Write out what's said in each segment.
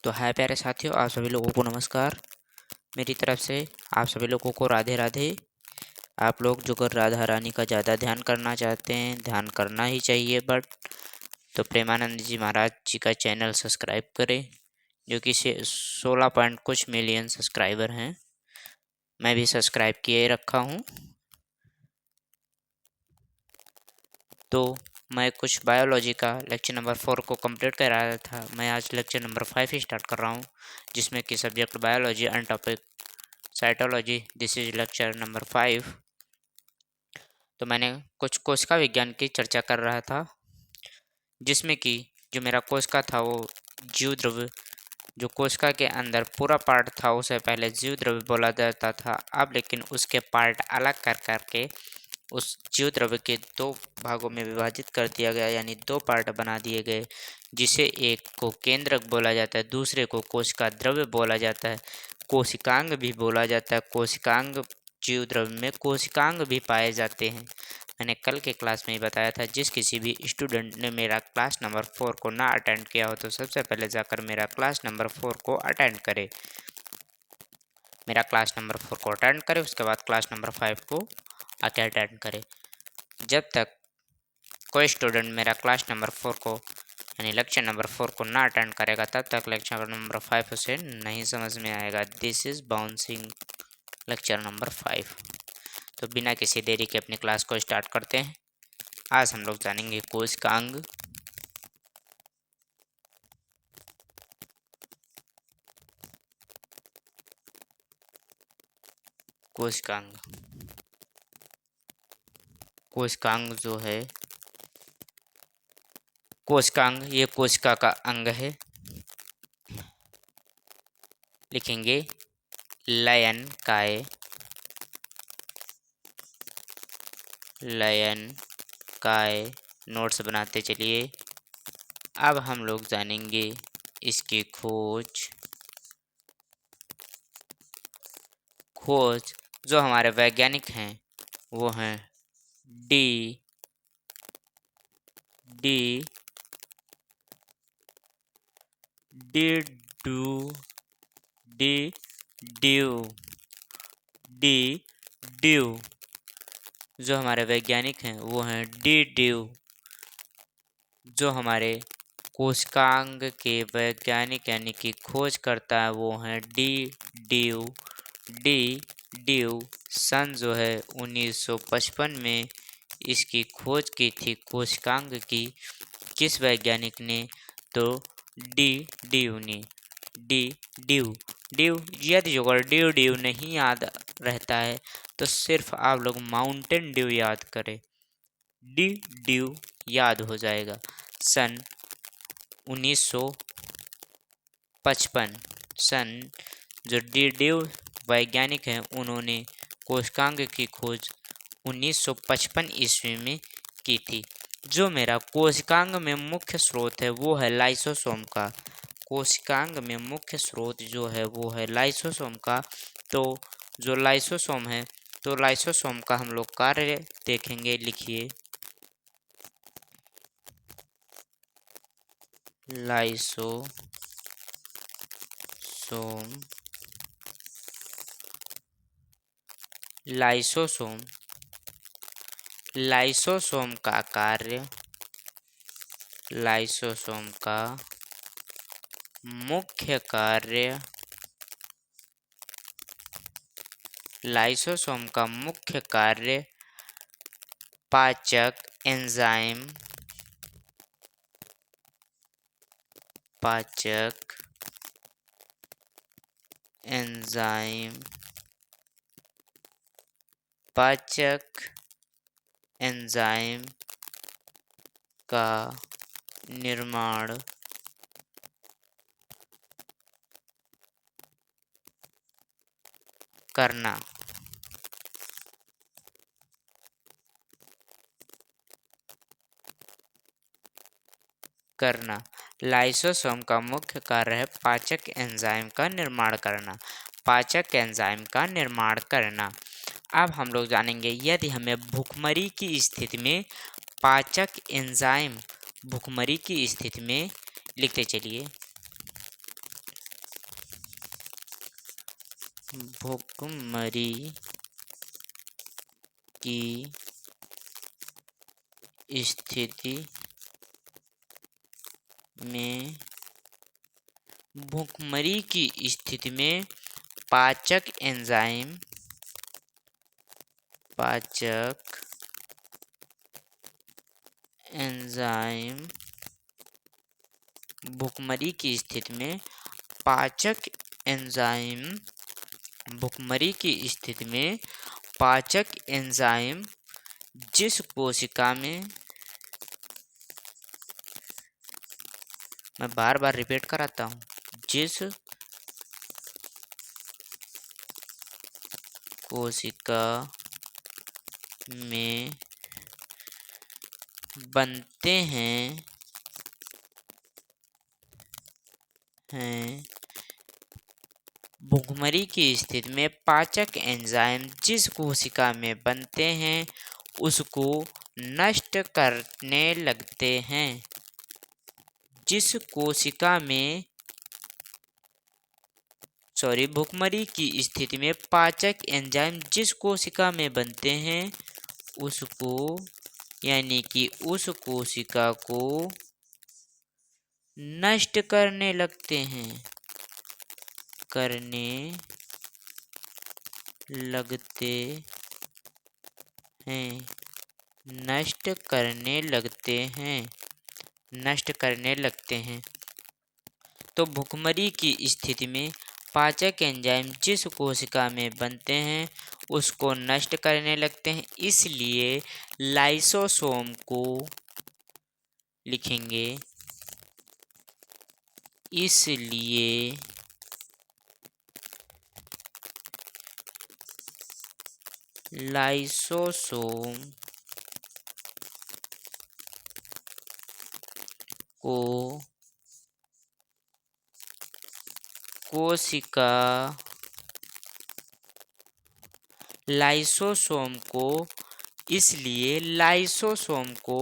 तो हाय प्यारे साथियों, आप सभी लोगों को नमस्कार। मेरी तरफ से आप सभी लोगों को राधे राधे। आप लोग जो कर राधा रानी का ज़्यादा ध्यान करना चाहते हैं, ध्यान करना ही चाहिए बट तो प्रेमानंद जी महाराज जी का चैनल सब्सक्राइब करें, जो कि 16 पॉइंट कुछ मिलियन सब्सक्राइबर हैं। मैं भी सब्सक्राइब किए रखा हूँ। तो मैं कुछ बायोलॉजी का लेक्चर नंबर 4 को कंप्लीट कर रहा था। मैं आज लेक्चर नंबर 5 स्टार्ट कर रहा हूँ, जिसमें कि subject biology and topic cytology. This is lecture number 5। तो मैंने कुछ कोशिका विज्ञान की चर्चा कर रहा था, जिसमें कि जो मेरा कोशिका था वो जीव द्रव्य, जो कोशिका के अंदर पूरा पार्ट था उसे पहले जीव द्रव्य बोला जाता था। अब लेकिन उसके पार्ट अलग कर करके उस जीव द्रव्य के दो भागों में विभाजित कर दिया गया, यानी दो पार्ट बना दिए गए, जिसे एक को केंद्रक बोला जाता है, दूसरे को कोशिका द्रव्य बोला जाता है, कोशिकांग भी बोला जाता है। कोशिकांग जीव द्रव्य में कोशिकांग भी पाए जाते हैं। मैंने कल के क्लास में ही बताया था। जिस किसी भी स्टूडेंट ने मेरा क्लास नंबर 4 को ना अटेंड किया हो तो सबसे पहले जाकर मेरा क्लास नंबर 4 को अटेंड करे। मेरा क्लास नंबर 4 को अटेंड करे, उसके बाद क्लास नंबर 5 को आके अटेंड करे। जब तक कोई स्टूडेंट मेरा क्लास नंबर 4 को यानी लेक्चर नंबर 4 को ना अटेंड करेगा, तब तक लेक्चर नंबर 5 उसे नहीं समझ में आएगा। This is bouncing lecture number 5। तो बिना किसी देरी के अपनी क्लास को स्टार्ट करते हैं। आज हम लोग जानेंगे कोशिकांग। कोशिकांग कोशिकांग जो है, कोशिकांग ये कोशिका का अंग है। लिखेंगे लयन काय, लयन काय। नोट्स बनाते चलिए। अब हम लोग जानेंगे इसकी खोज। जो हमारे वैज्ञानिक हैं वो हैं D D D do D due D due. जो हमारे वैज्ञानिक हैं वो हैं डी ड्यू। जो हमारे कोशिकांग के वैज्ञानिक यानी कि खोज करता है वो हैं डी ड्यू। डी ड्यू सन जो है 1955 में इसकी खोज की थी कोशिकांग की। किस वैज्ञानिक ने? तो डी ड्यू ने। डी ड्यू ड्यू यदि जो डी ड्यू नहीं याद रहता है तो सिर्फ आप लोग माउंटेन ड्यू याद करें, डी ड्यू याद हो जाएगा। सन 1955 सन जो डी ड्यू वैज्ञानिक हैं उन्होंने कोशिकांग की खोज 1955 ईस्वी में की थी। जो मेरा कोशिकांग में मुख्य स्रोत है वो है लाइसोसोम का। कोशिकांग में मुख्य स्रोत जो है वो है लाइसोसोम का। तो जो लाइसोसोम है, तो लाइसोसोम का हम लोग कार्य देखेंगे। लिखिए लाइसोसोम। लाइसोसोम लाइसोसोम का कार्य, लाइसोसोम का मुख्य कार्य, लाइसोसोम का मुख्य कार्य पाचक एंजाइम, पाचक एंजाइम, पाचक एंजाइम का निर्माण करना। लाइसोसोम का मुख्य कार्य है पाचक एंजाइम का निर्माण करना। पाचक एंजाइम का निर्माण करना। अब हम लोग जानेंगे यदि हमें भुखमरी की स्थिति में पाचक एंजाइम, भुखमरी की स्थिति में लिखते चलिए भुखमरी की स्थिति में भुखमरी की स्थिति में पाचक एंजाइम भुखमरी की स्थिति में पाचक एंजाइम भुखमरी की स्थिति में पाचक एंजाइम जिस कोशिका में, मैं बार बार रिपीट कराता हूँ, जिस कोशिका में बनते हैं भुखमरी की स्थिति में पाचक एंजाइम जिस कोशिका में बनते हैं उसको नष्ट करने लगते हैं। जिस कोशिका में भुखमरी की स्थिति में पाचक एंजाइम जिस कोशिका में बनते हैं उसको, यानी कि उस कोशिका को नष्ट करने लगते हैं, नष्ट करने लगते हैं। तो भुखमरी की स्थिति में पाचक एंजाइम जिस कोशिका में बनते हैं उसको नष्ट करने लगते हैं, इसलिए लाइसोसोम को लिखेंगे, इसलिए लाइसोसोम को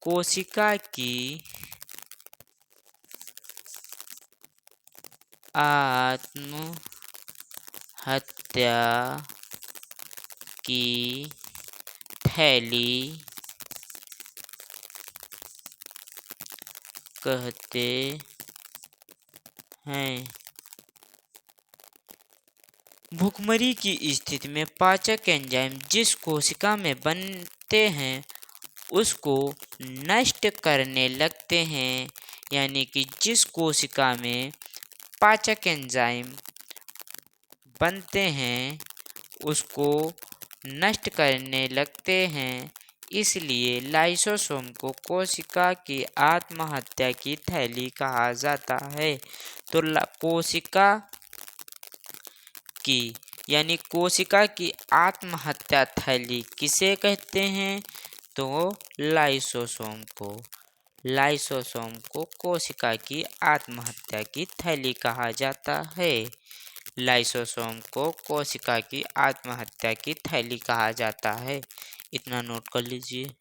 कोशिका की आत्महत्या की थैली कहते हैं। भुखमरी की स्थिति में पाचक एंजाइम जिस कोशिका में बनते हैं उसको नष्ट करने लगते हैं, यानी कि जिस कोशिका में पाचक एंजाइम बनते हैं उसको नष्ट करने लगते हैं, इसलिए लाइसोसोम को कोशिका की आत्महत्या की थैली कहा जाता है। तो कोशिका की आत्महत्या थैली किसे कहते हैं? तो लाइसोसोम को कोशिका की आत्महत्या की थैली कहा जाता है। लाइसोसोम को कोशिका की आत्महत्या की थैली कहा जाता है। इतना नोट कर लीजिए।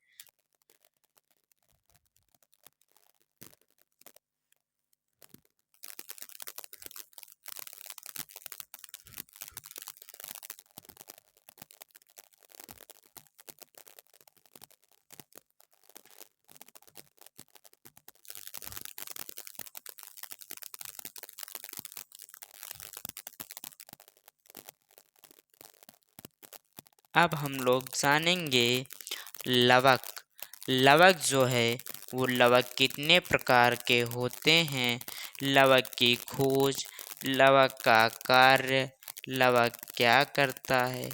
अब हम लोग जानेंगे लवक जो है वो लवक कितने प्रकार के होते हैं, लवक की खोज, लवक का कार्य, लवक क्या करता है,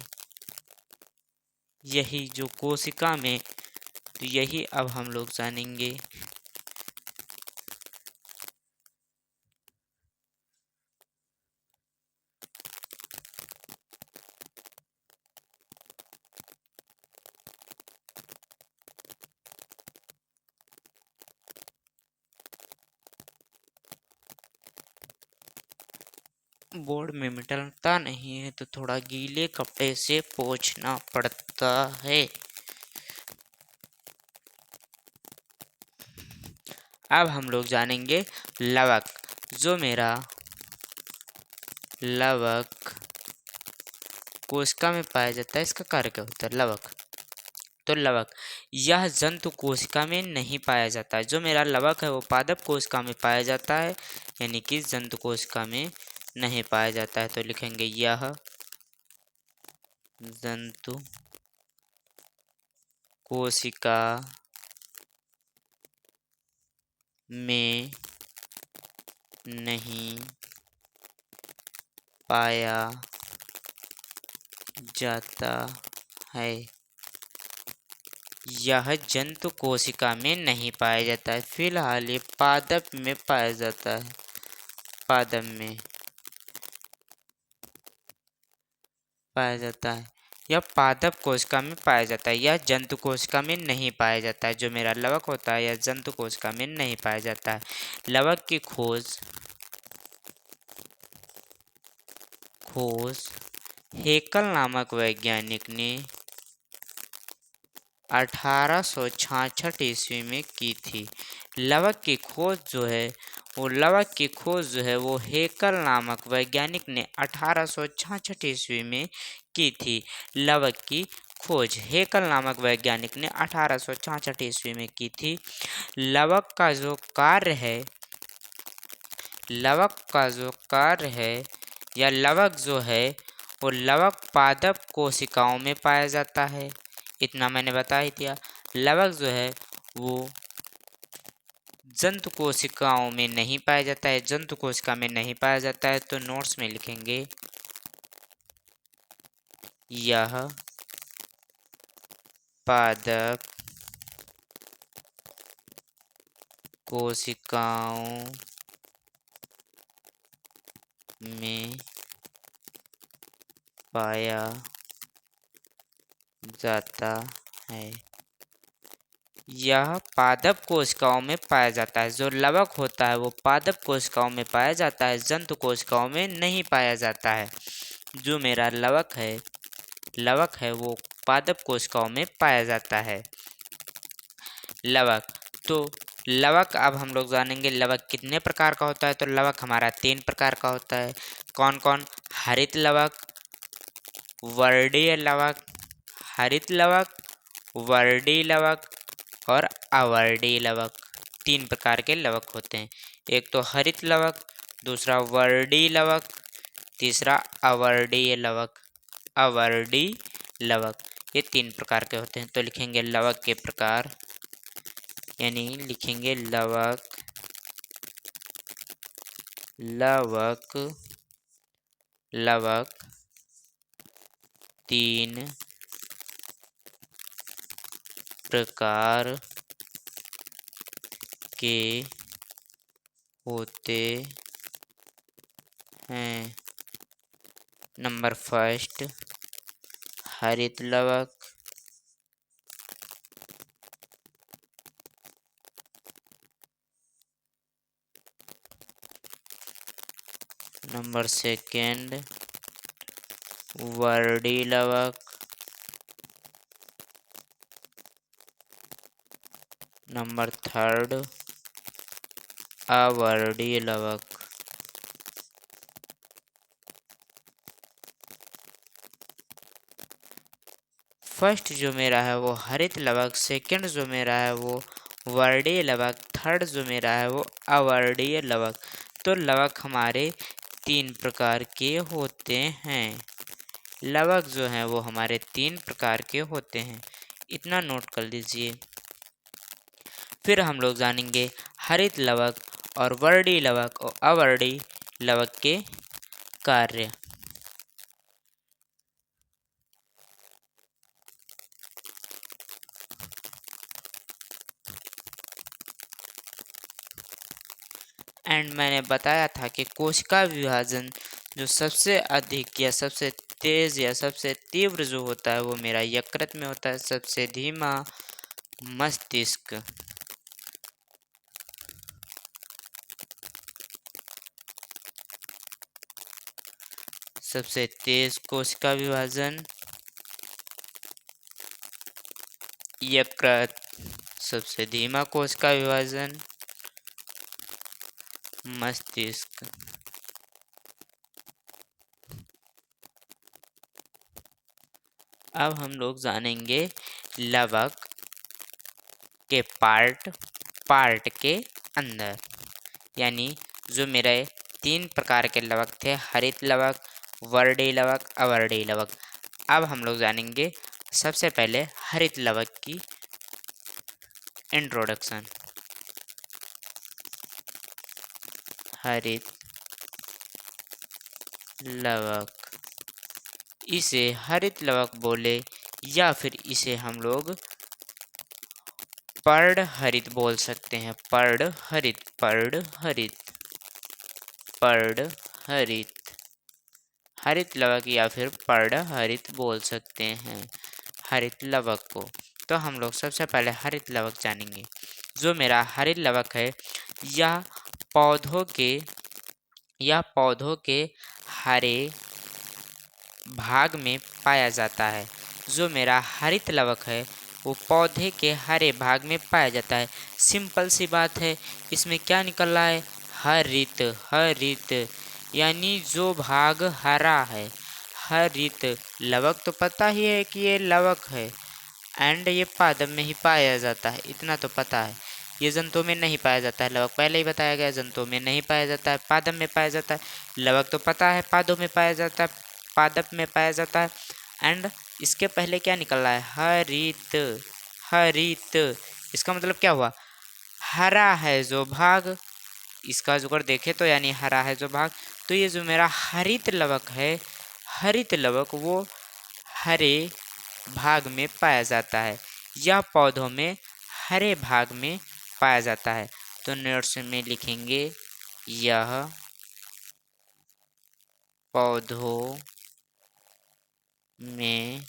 यही जो कोशिका में, तो यही अब हम लोग जानेंगे। बोर्ड में मिटता नहीं है तो थोड़ा गीले कपड़े से पोंछना पड़ता है। अब हम लोग जानेंगे लवक। जो मेरा लवक कोशिका में पाया जाता है, इसका कार्य क्या होता है? लवक। तो लवक यह जंतु कोशिका में नहीं पाया जाता है। जो मेरा लवक है वो पादप कोशिका में पाया जाता है, यानी कि जंतु कोशिका में नहीं पाया जाता है। तो लिखेंगे यह जंतु कोशिका में नहीं पाया जाता है। यह जंतु कोशिका में नहीं पाया जाता है। फिलहाल ये पादप में पाया जाता है, पादप में पाया जाता है। यह पादप कोशिका में पाया जाता है, यह जंतु कोशिका में नहीं पाया जाता है। जो मेरा लवक होता है यह जंतु कोशिका में नहीं पाया जाता है। लवक की खोज हेकल नामक वैज्ञानिक ने 1866 ईस्वी में की थी। लवक की खोज जो है वो हेकल नामक वैज्ञानिक ने 1866 ईस्वी में की थी। लवक की खोज हेकल नामक वैज्ञानिक ने 1866 ईस्वी में की थी। लवक का जो कार्य है या लवक जो है वो लवक पादप कोशिकाओं में पाया जाता है, इतना मैंने बता ही दिया। लवक जो है वो जंतु कोशिकाओं में नहीं पाया जाता है, जंतु कोशिका में नहीं पाया जाता है। तो नोट्स में लिखेंगे यह पादप कोशिकाओं में पाया जाता है। यह पादप कोशिकाओं में पाया जाता है। जो लवक होता है वो पादप कोशिकाओं में पाया जाता है, जंतु कोशिकाओं में नहीं पाया जाता है। जो मेरा लवक है वो पादप कोशिकाओं में पाया जाता है। लवक तो लवक अब हम लोग जानेंगे लवक कितने प्रकार का होता है। तो लवक हमारा 3 प्रकार का होता है। कौन कौन? हरित लवक, वर्णीय लवक, हरित लवक, वर्णीय लवक और अवर्णीय लवक। 3 प्रकार के लवक होते हैं। एक तो हरित लवक, दूसरा वर्णीय लवक, तीसरा अवर्णीय लवक। ये 3 प्रकार के होते हैं। तो लिखेंगे लवक के प्रकार, यानी लिखेंगे लवक 3 प्रकार के होते हैं। नंबर फर्स्ट हरित लवक, नंबर सेकेंड वर्णीय लवक, नंबर थर्ड अवर्णीय लवक। फर्स्ट जो मेरा है वो हरित लवक, सेकंड जो मेरा है वो वर्णीय लवक, थर्ड जो मेरा है वो अवर्णीय लवक। तो लवक हमारे 3 प्रकार के होते हैं। लवक जो है वो हमारे 3 प्रकार के होते हैं, इतना नोट कर लीजिए। फिर हम लोग जानेंगे हरित लवक और वर्णीय लवक और अवर्णीय लवक के कार्य। एंड मैंने बताया था कि कोशिका विभाजन जो सबसे अधिक या सबसे तेज या सबसे तीव्र जो होता है वो मेरा यकृत में होता है, सबसे धीमा मस्तिष्क, सबसे तेज कोशिका विभाजन यकृत, सबसे धीमा कोशिका विभाजन मस्तिष्क। अब हम लोग जानेंगे लवक के पार्ट के अंदर, यानी जो मेरे 3 प्रकार के लवक थे, हरित लवक, वर्णी लवक, अवर्णी लवक। अब हम लोग जानेंगे सबसे पहले हरित लवक की इंट्रोडक्शन। हरित लवक, इसे हरित लवक बोले या फिर इसे हम लोग पर्ड हरित बोल सकते हैं। पर्ड हरित, पर्ड हरित, पर्ड हरित, हरित लवक या फिर पर्ड हरित बोल सकते हैं हरित लवक को। तो हम लोग सबसे पहले हरित लवक जानेंगे। जो मेरा हरित लवक है, यह पौधों के हरे भाग में पाया जाता है। जो मेरा हरित लवक है वो पौधे के हरे भाग में पाया जाता है। सिंपल सी बात है, इसमें क्या निकल रहा है? हरित, हरित, यानी जो भाग हरा है। हरित लवक तो पता ही है कि ये लवक है एंड ये पादप में ही पाया जाता है, इतना तो पता है। ये जंतुओं में नहीं पाया जाता है, लवक पहले ही बताया गया, जंतुओं में नहीं पाया जाता है, पादप में पाया जाता है। लवक तो पता है पादों में पाया जाता है, पादप में पाया जाता है। एंड इसके पहले क्या निकल रहा है? हरित, हरित, इसका मतलब क्या हुआ? हरा है जो भाग, इसका जो कर देखे तो यानी हरा है जो भाग। तो ये जो मेरा हरित लवक है, हरित लवक वो हरे भाग में पाया जाता है। यह पौधों में हरे भाग में पाया जाता है। तो नोट्स में लिखेंगे, यह पौधों में,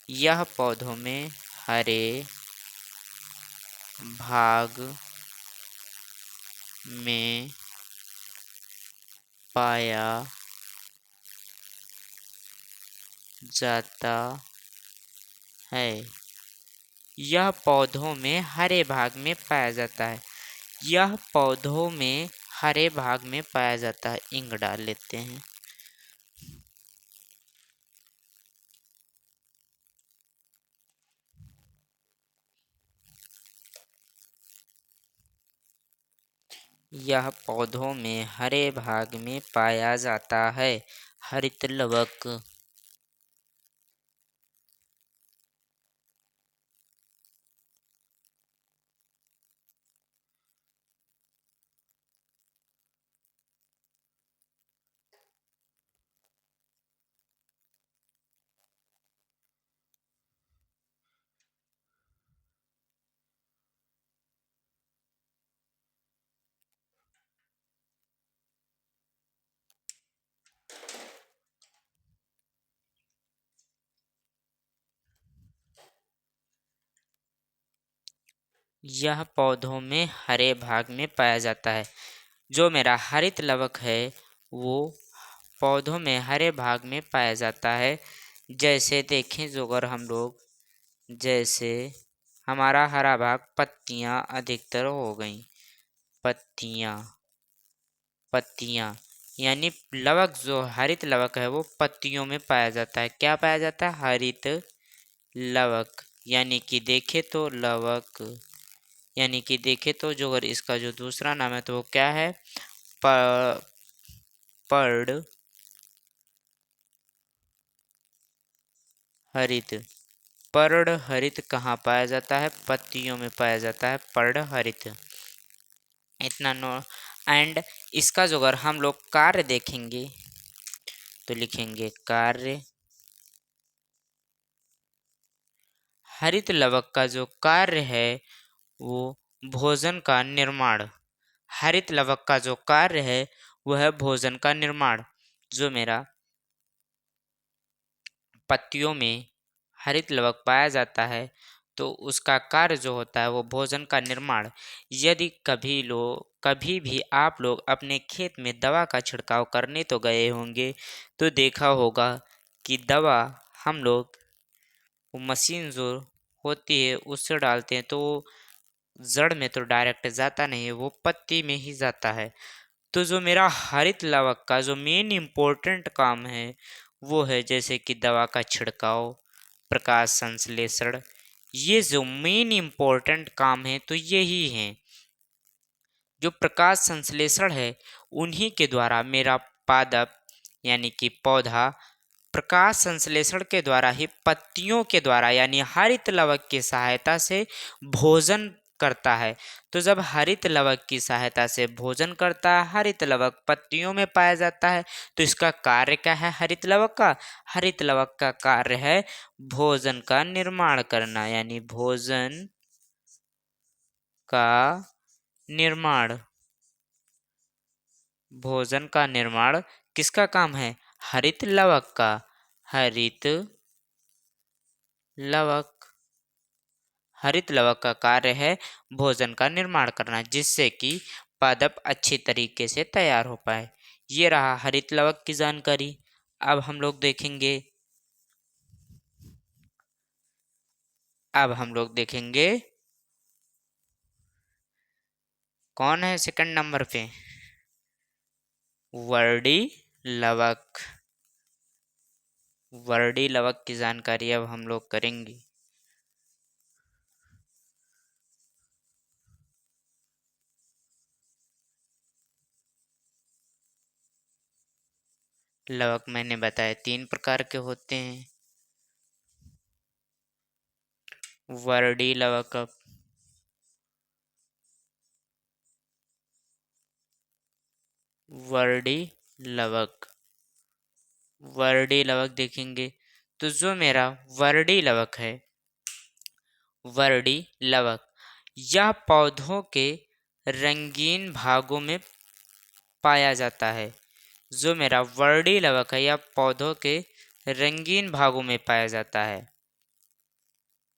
यह पौधों में हरे भाग में पाया जाता है। यह पौधों में हरे भाग में पाया जाता है। यह पौधों में हरे भाग में पाया जाता है। इंक डाल लेते हैं। यह पौधों में हरे भाग में पाया जाता है। हरित लवक। यह पौधों में हरे भाग में पाया जाता है। जो मेरा हरित लवक है वो पौधों में हरे भाग में पाया जाता है। जैसे देखें, जो अगर हम लोग, जैसे हमारा हरा भाग, पत्तियां अधिकतर हो गई, पत्तियां, पत्तियां, यानी लवक जो हरित लवक है वो पत्तियों में पाया जाता है। क्या पाया जाता है? हरित लवक। यानी कि देखे तो लवक, यानी कि देखे तो जो अगर इसका जो दूसरा नाम है तो वो क्या है? पर्ड हरित। पर्ड हरित कहाँ पाया जाता है? पत्तियों में पाया जाता है पर्ड हरित। इतना नो। एंड इसका जो अगर हम लोग कार्य देखेंगे तो लिखेंगे कार्य। हरित लवक का जो कार्य है वो भोजन का निर्माण। हरित लवक का जो कार्य है वह है भोजन का निर्माण। जो मेरा पत्तियों में हरित लवक पाया जाता है तो उसका कार्य जो होता है वो भोजन का निर्माण। यदि कभी भी आप लोग अपने खेत में दवा का छिड़काव करने तो गए होंगे तो देखा होगा कि दवा हम लोग वो मशीन जो होती है उससे डालते हैं तो जड़ में तो डायरेक्ट जाता नहीं है, वो पत्ती में ही जाता है। तो जो मेरा हरित लवक का जो मेन इम्पोर्टेंट काम है वो है जैसे कि दवा का छिड़काव, प्रकाश संश्लेषण, ये जो मेन इम्पोर्टेंट काम है तो यही है। जो प्रकाश संश्लेषण है उन्हीं के द्वारा मेरा पादप यानी कि पौधा प्रकाश संश्लेषण के द्वारा ही पत्तियों के द्वारा यानी हरित लवक की सहायता से भोजन करता है। तो जब हरित लवक की सहायता से भोजन करता है, हरित लवक पत्तियों में पाया जाता है, तो इसका कार्य क्या है हरित लवक का? हरित लवक का कार्य है भोजन का निर्माण करना, यानी भोजन का निर्माण। भोजन का निर्माण किसका काम है? हरित लवक का। हरित लवक, हरित लवक का कार्य है भोजन का निर्माण करना, जिससे कि पादप अच्छी तरीके से तैयार हो पाए। ये रहा हरित लवक की जानकारी। अब हम लोग देखेंगे कौन है सेकंड नंबर पे? वर्डी लवक। वर्डी लवक की जानकारी अब हम लोग करेंगे। लवक मैंने बताया 3 प्रकार के होते हैं। वर्डी लवक, वर्डी लवक, वर्डी लवक देखेंगे तो जो मेरा वर्डी लवक है, वर्डी लवक यह पौधों के रंगीन भागों में पाया जाता है। जो मेरा वर्डी लवक है यह पौधों के रंगीन भागों में पाया जाता है।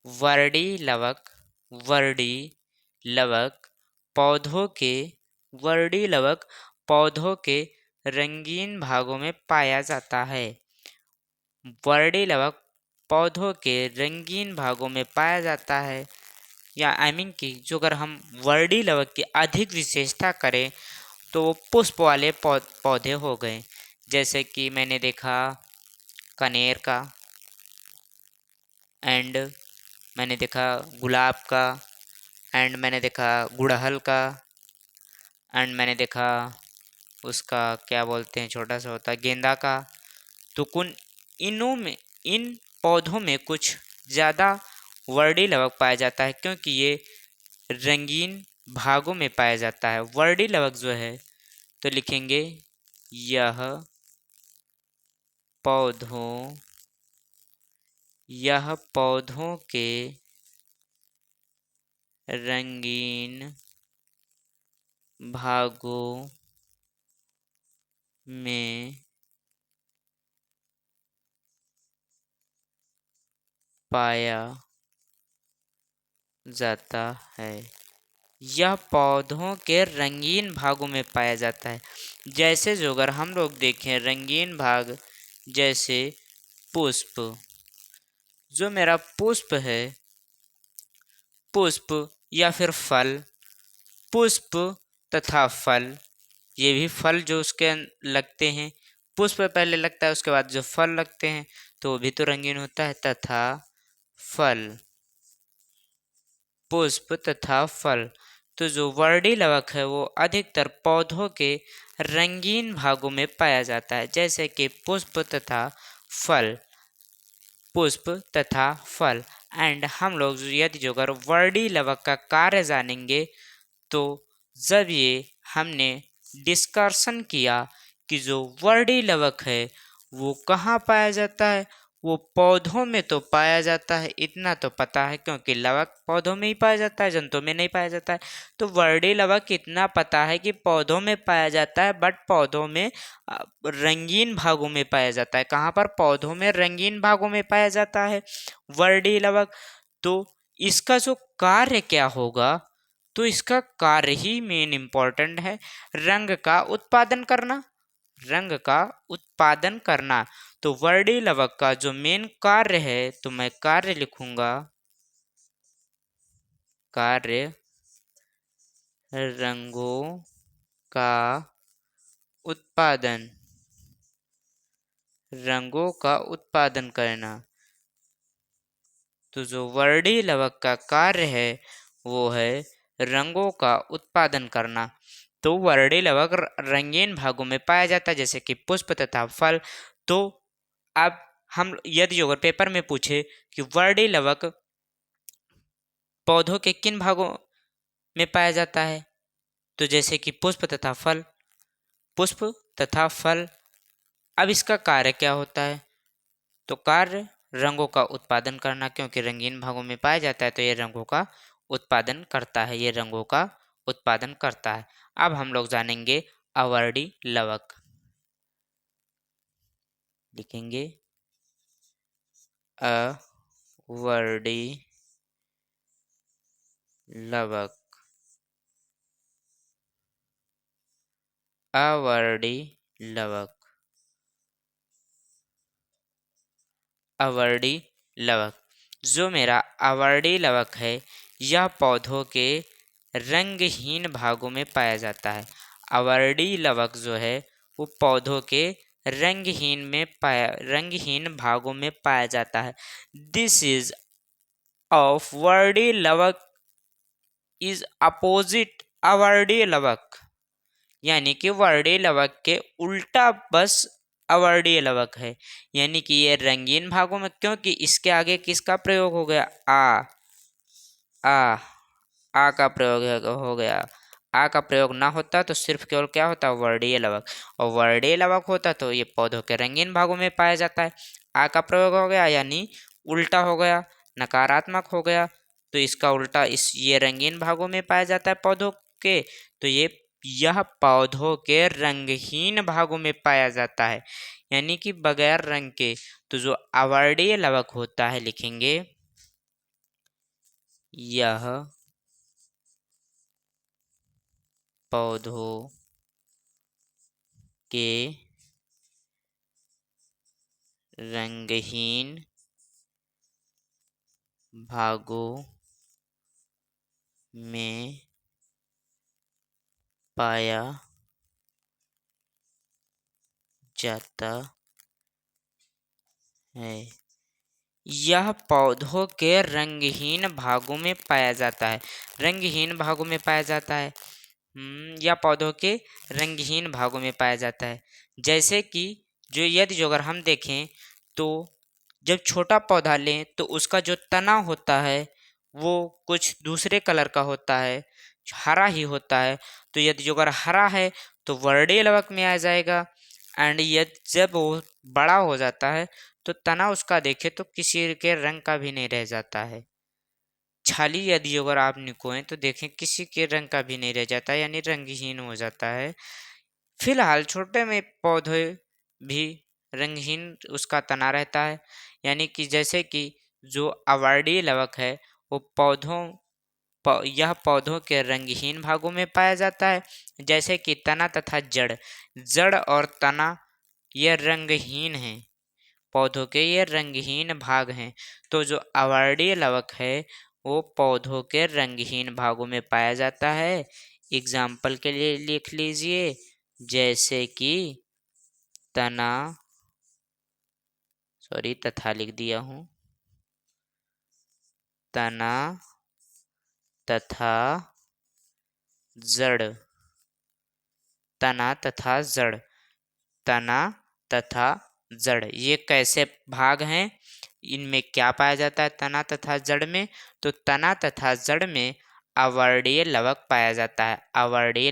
वर्डी लवक, वर्डी लवक पौधों के, वर्डी लवक पौधों के रंगीन भागों में पाया जाता है। वर्डी लवक पौधों के रंगीन भागों में पाया जाता है, या कि जो अगर हम वर्डी लवक की अधिक विशेषता करें तो वो पुष्प वाले पौधे हो गए। जैसे कि मैंने देखा कनेर का, एंड मैंने देखा गुलाब का, एंड मैंने देखा गुड़हल का, एंड मैंने देखा उसका क्या बोलते हैं छोटा सा होता है गेंदा का। तो इन पौधों में कुछ ज़्यादा वर्डी लवक पाया जाता है, क्योंकि ये रंगीन भागों में पाया जाता है। वर्डी लवक जो है तो लिखेंगे यह पौधों के रंगीन भागों में पाया जाता है। यह पौधों के रंगीन भागों में पाया जाता है। जैसे जो अगर हम लोग देखें रंगीन भाग, जैसे पुष्प, जो मेरा पुष्प है, पुष्प या फिर फल, पुष्प तथा फल, ये भी फल जो उसके लगते हैं, पुष्प पहले लगता है उसके बाद जो फल लगते हैं तो वो भी तो रंगीन होता है। तथा फल, पुष्प तथा फल। तो जो वर्डी लवक है वो अधिकतर पौधों के रंगीन भागों में पाया जाता है, जैसे कि पुष्प तथा फल, पुष्प तथा फल। एंड हम लोग यदि जो अगर वर्डी लवक का कार्य जानेंगे तो जब ये हमने डिस्कशन किया कि जो वर्डी लवक है वो कहाँ पाया जाता है, वो पौधों में तो पाया जाता है, इतना तो पता है, क्योंकि लवक पौधों में ही पाया जाता है, जंतुओं में नहीं पाया जाता है। तो वर्डी लवक इतना पता है कि पौधों में पाया जाता है, बट पौधों में रंगीन भागों में पाया जाता है। कहाँ पर? पौधों में रंगीन भागों में पाया जाता है वर्डी लवक। तो इसका जो कार्य क्या होगा, तो इसका कार्य ही मेन इंपॉर्टेंट है, रंग का उत्पादन करना, रंग का उत्पादन करना। तो वर्डी लवक का जो मेन कार्य है, तो मैं कार्य लिखूंगा, कार्य रंगों का उत्पादन, रंगों का उत्पादन करना। तो जो वर्णी लवक का कार्य है वो है रंगों का उत्पादन करना। तो वर्णी लवक रंगीन भागों में पाया जाता है, जैसे कि पुष्प तथा फल। तो अब हम यदि अगर पेपर में पूछे कि वर्णी लवक पौधों के किन भागों में पाया जाता है, तो जैसे कि पुष्प तथा फल, पुष्प तथा फल। अब इसका कार्य क्या होता है, तो कार्य रंगों का उत्पादन करना, क्योंकि रंगीन भागों में पाया जाता है तो ये रंगों का उत्पादन करता है, ये रंगों का उत्पादन करता है। अब हम लोग जानेंगे अवर्णी लवक। लिखेंगे अवर्णी लवक। अवर्णी लवक। अवर्णी लवक। जो मेरा अवर्णी लवक है यह पौधों के रंगहीन भागों में पाया जाता है। अवर्णी लवक जो है वो पौधों के रंगहीन भागों में पाया जाता है। दिस इज ऑफ वर्णी लवक इज अपोजिट अवर्णी लवक, यानी कि वर्णी लवक के उल्टा बस अवर्णीय लवक है। यानी कि ये रंगीन भागों में, क्योंकि इसके आगे किसका प्रयोग हो गया, आ आ का प्रयोग हो गया। आ का प्रयोग ना होता तो सिर्फ केवल क्या होता, वर्णीय लवक। और वर्णीय लवक होता तो ये पौधों के रंगीन भागों में पाया जाता है। आ का प्रयोग हो गया यानी उल्टा हो गया, नकारात्मक हो गया। तो इसका उल्टा ये रंगीन भागों में पाया जाता है पौधों के। तो यह पौधों के रंगहीन भागों में पाया जाता है, यानी कि बगैर रंग के। तो जो अवर्णीय लवक होता है, लिखेंगे यह पौधों के रंगहीन भागों में पाया जाता है। यह पौधों के रंगहीन भागों में पाया जाता है। रंगहीन भागों में पाया जाता है। या पौधों के रंगहीन भागों में पाया जाता है। जैसे कि जो अगर हम देखें तो जब छोटा पौधा लें तो उसका जो तना होता है वो कुछ दूसरे कलर का होता है, हरा ही होता है। तो यदि जो अगर हरा है तो वर्णीय लवक में आ जाएगा। एंड यदि जब वो बड़ा हो जाता है तो तना उसका देखे तो किसी के रंग का भी नहीं रह जाता है। छाली यदि अगर आप निकोएं तो देखें किसी के रंग का भी नहीं रह जाता, यानी रंगहीन हो जाता है। फिलहाल छोटे में पौधे भी रंगहीन उसका तना रहता है। यानी कि जैसे कि जो अवर्णीय लवक है वो यह पौधों के रंगहीन भागों में पाया जाता है, जैसे कि तना तथा जड़। जड़ और तना यह रंगहीन है, पौधों के ये रंगहीन भाग हैं। तो जो अवर्णीय लवक है वो पौधों के रंगहीन भागों में पाया जाता है। एग्जाम्पल के लिए लिख लीजिए, जैसे कि तना, सॉरी तथा लिख दिया हूं, तना तथा जड़। तना तथा जड़, तना तथा जड़ ये कैसे भाग हैं, इनमें क्या पाया जाता है तना तथा जड़ में। तो तना तथा जड़ में अवर्णीय लवक पाया जाता है। अवर्णीय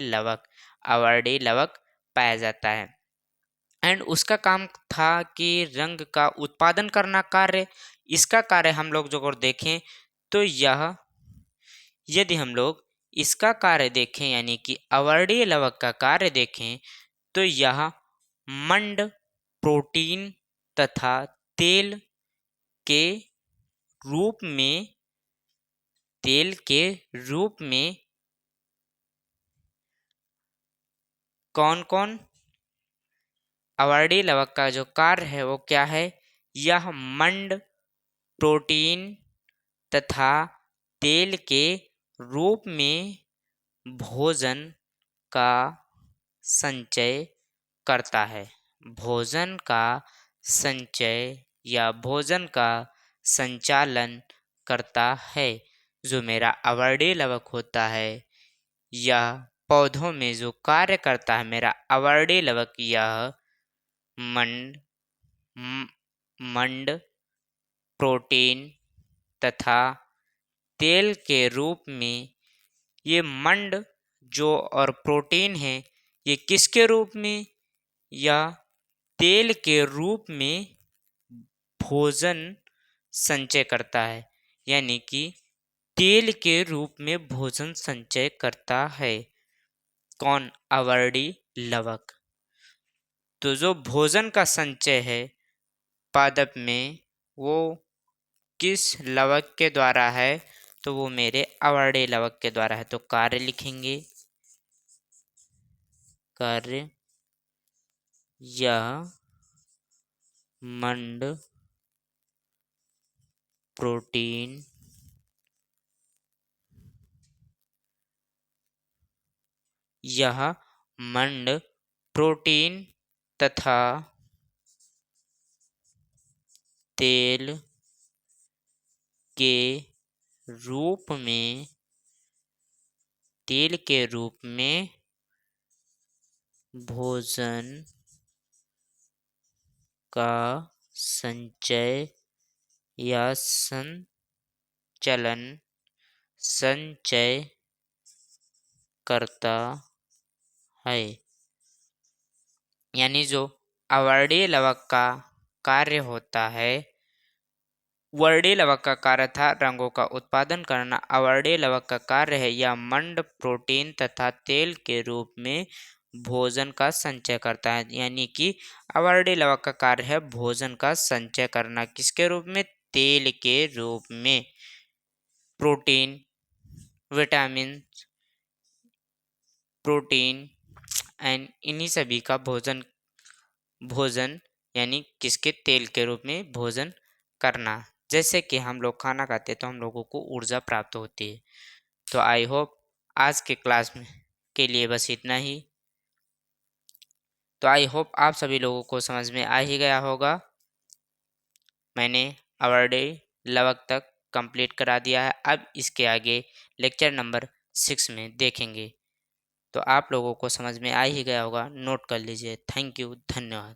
लवक पाया जाता है। एंड उसका काम था कि रंग का उत्पादन करना कार्य। इसका कार्य हम लोग जो देखें तो यदि हम लोग इसका कार्य देखें, यानी कि अवर्णीय लवक का कार्य देखें, तो यह मंड, प्रोटीन तथा तेल के रूप में कौन कौन अवर्णीय लवक का जो कार्य है वो क्या है, यह मंड, प्रोटीन तथा तेल के रूप में भोजन का संचय करता है। भोजन का संचय या भोजन का संचालन करता है। जो मेरा आवर्डीय लवक होता है यह पौधों में जो कार्य करता है, मेरा आवर्डीय लवक यह मंड म- मंड प्रोटीन तथा तेल के रूप में, ये मंड जो और प्रोटीन है ये किसके रूप में, या तेल के रूप में भोजन संचय करता है। यानी कि तेल के रूप में भोजन संचय करता है। कौन? आवर्डी लवक। तो जो भोजन का संचय है पादप में वो किस लवक के द्वारा है, तो वो मेरे आवर्डी लवक के द्वारा है। तो कार्य लिखेंगे, कार्य यह मंड प्रोटीन यह मंड प्रोटीन तथा तेल के रूप में, तेल के रूप में भोजन का संचय या संचय करता है। यानी जो आवर्डीय लवक का कार्य होता है, वर्डीय लवक का कार्य था रंगों का उत्पादन करना, आवर्डीय लवक का कार्य है यह मंड प्रोटीन तथा तेल के रूप में भोजन का संचय करता है। यानी कि आवर्डीय लवक का कार्य है भोजन का संचय करना, किसके रूप में? तेल के रूप में। प्रोटीन, विटामिन, प्रोटीन एंड इन्हीं सभी का भोजन यानी किसके? तेल के रूप में भोजन करना। जैसे कि हम लोग खाना खाते हैं तो हम लोगों को ऊर्जा प्राप्त होती है। तो आई होप आज के क्लास में के लिए बस इतना ही। तो आई होप आप सभी लोगों को समझ में आ ही गया होगा। मैंने आवर्डीय लवक तक कंप्लीट करा दिया है। अब इसके आगे लेक्चर नंबर 6 में देखेंगे। तो आप लोगों को समझ में आ ही गया होगा, नोट कर लीजिए। थैंक यू, धन्यवाद।